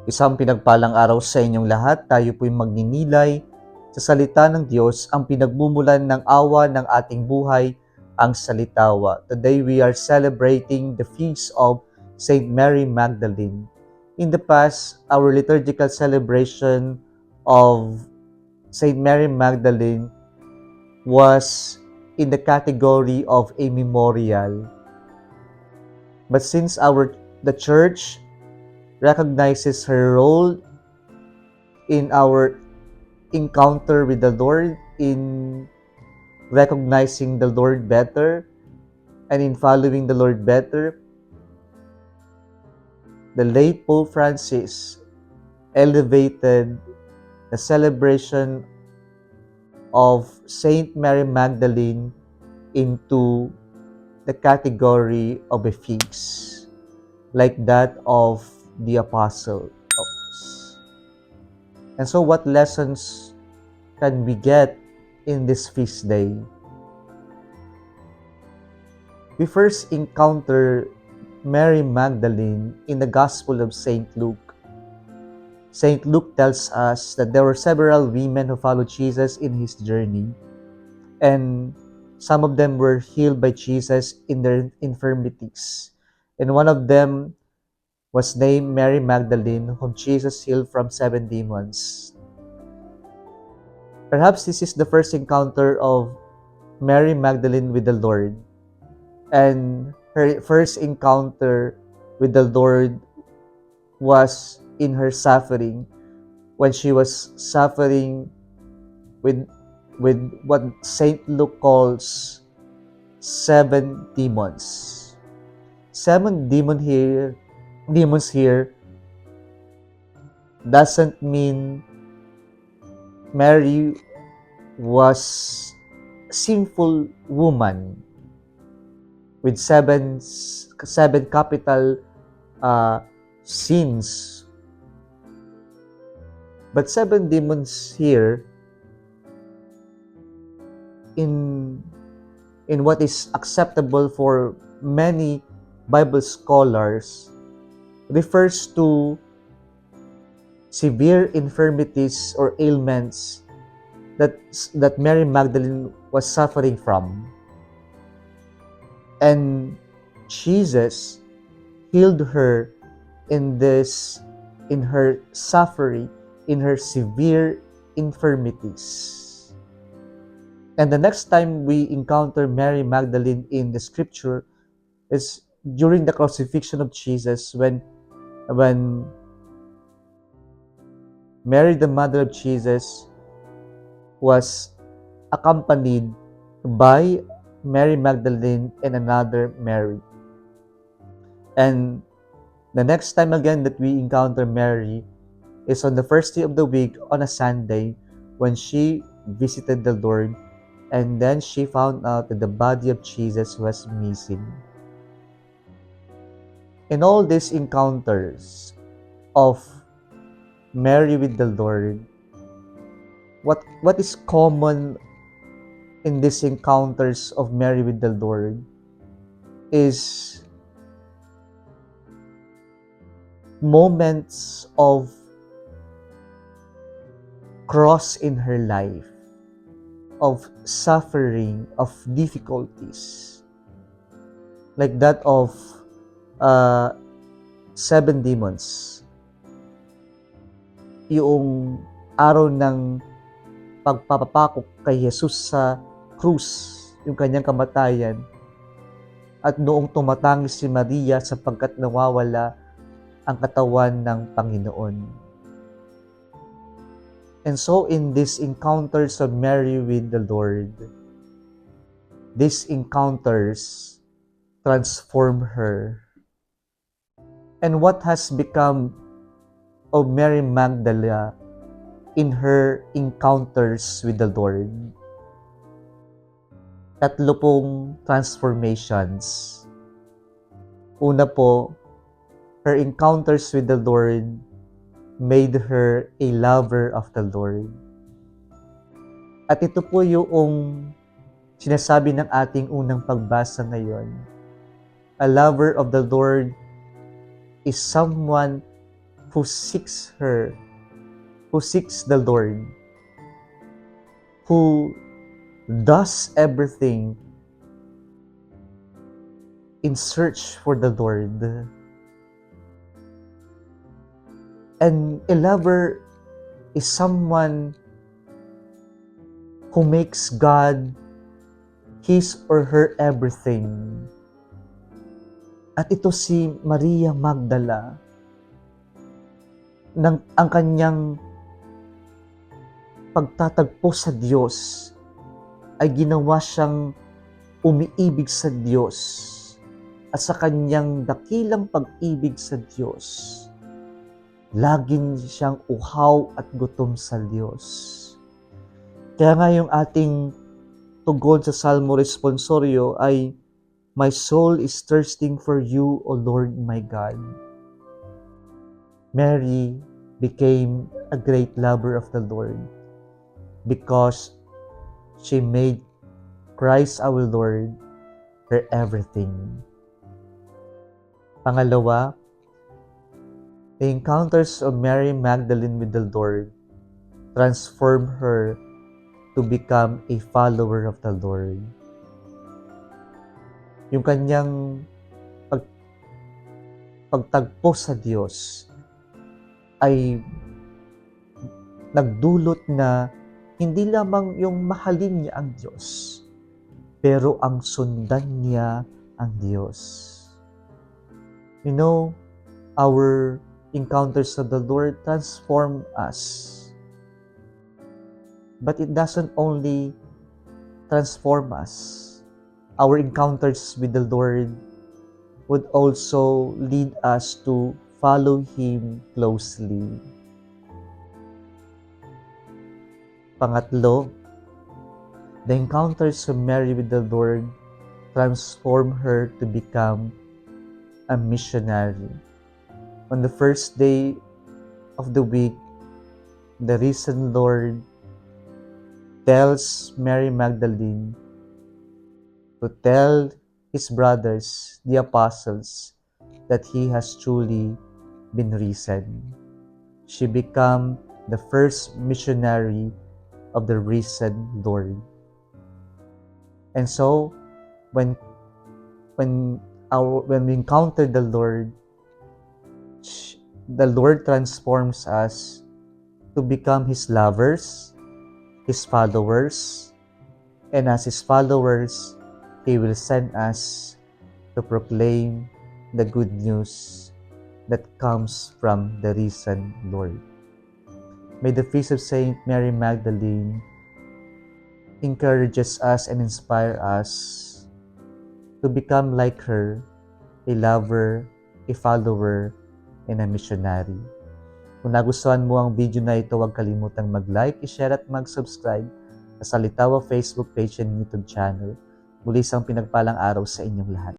Isang pinagpalang araw sa inyong lahat. Tayo po'y magninilay sa salita ng Diyos, ang pinagmumulan ng awa ng ating buhay, ang salitawa. Today we are celebrating the feast of Saint Mary Magdalene. In the past, our liturgical celebration of Saint Mary Magdalene was in the category of a memorial. But since the church recognizes her role in our encounter with the Lord, in recognizing the Lord better, and in following the Lord better, the late Pope Francis elevated the celebration of Saint Mary Magdalene into the category of a feast, like that of the apostles. And so what lessons can we get in this feast day? We first encounter Mary Magdalene in the Gospel of St. Luke. St. Luke tells us that there were several women who followed Jesus in his journey, and some of them were healed by Jesus in their infirmities. And one of them was named Mary Magdalene, whom Jesus healed from 7 demons. Perhaps this is the first encounter of Mary Magdalene with the Lord. And her first encounter with the Lord was in her suffering, when she was suffering with what St. Luke calls 7 demons. 7 demons here doesn't mean Mary was a sinful woman with seven capital sins. But 7 demons here in what is acceptable for many Bible scholars refers to severe infirmities or ailments that Mary Magdalene was suffering from. And Jesus healed her in her suffering, in her severe infirmities. And the next time we encounter Mary Magdalene in the scripture is during the crucifixion of Jesus, when Mary, the mother of Jesus, was accompanied by Mary Magdalene and another Mary. And the next time again that we encounter Mary is on the first day of the week, on a Sunday, when she visited the Lord, and then she found out that the body of Jesus was missing. In all these encounters of Mary with the Lord, what is common in these encounters of Mary with the Lord is moments of cross in her life, of suffering, of difficulties, like that of 7 demons. Yung araw ng pagpapapakok kay Jesus sa krus, yung kanyang kamatayan, at noong tumatangis si Maria sapagkat nawawala ang katawan ng Panginoon. And so in these encounters of Mary with the Lord, these encounters transform her. And what has become of Mary Magdalene in her encounters with the Lord? Tatlo pong transformations. Una po, her encounters with the Lord made her a lover of the Lord. At ito po yung sinasabi ng ating unang pagbasa ngayon. A lover of the Lord is someone who seeks her, who seeks the Lord, who does everything in search for the Lord. And a lover is someone who makes God his or her everything. At ito si Maria Magdala, ang kanyang pagtatagpo sa Diyos ay ginawa siyang umiibig sa Diyos at sa kanyang dakilang pag-ibig sa Diyos, laging siyang uhaw at gutom sa Diyos. Kaya nga yung ating tugon sa Salmo Responsorio ay, "My soul is thirsting for you, O Lord my God." Mary became a great lover of the Lord because she made Christ our Lord her everything. Pangalawa, the encounters of Mary Magdalene with the Lord transformed her to become a follower of the Lord. Yung kanyang pagtagpo sa Diyos ay nagdulot na hindi lamang yung mahalin niya ang Diyos, pero ang sundan niya ang Diyos. You know, our encounters of the Lord transform us. But it doesn't only transform us. Our encounters with the Lord would also lead us to follow Him closely. Pangatlo, the encounters of Mary with the Lord transform her to become a missionary. On the first day of the week, the risen Lord tells Mary Magdalene to tell his brothers, the apostles, that he has truly been risen. She became the first missionary of the risen Lord. And so, when we encounter the Lord transforms us to become His lovers, His followers, and as His followers, He will send us to proclaim the good news that comes from the risen Lord. May the feast of Saint Mary Magdalene encourages us and inspire us to become like her, a lover, a follower, and a missionary. Kung nagustuhan mo ang video na ito, huwag kalimutang mag-like, i-share at mag-subscribe sa Salitawa Facebook page and YouTube channel. Muli isang pinagpalang araw sa inyong lahat.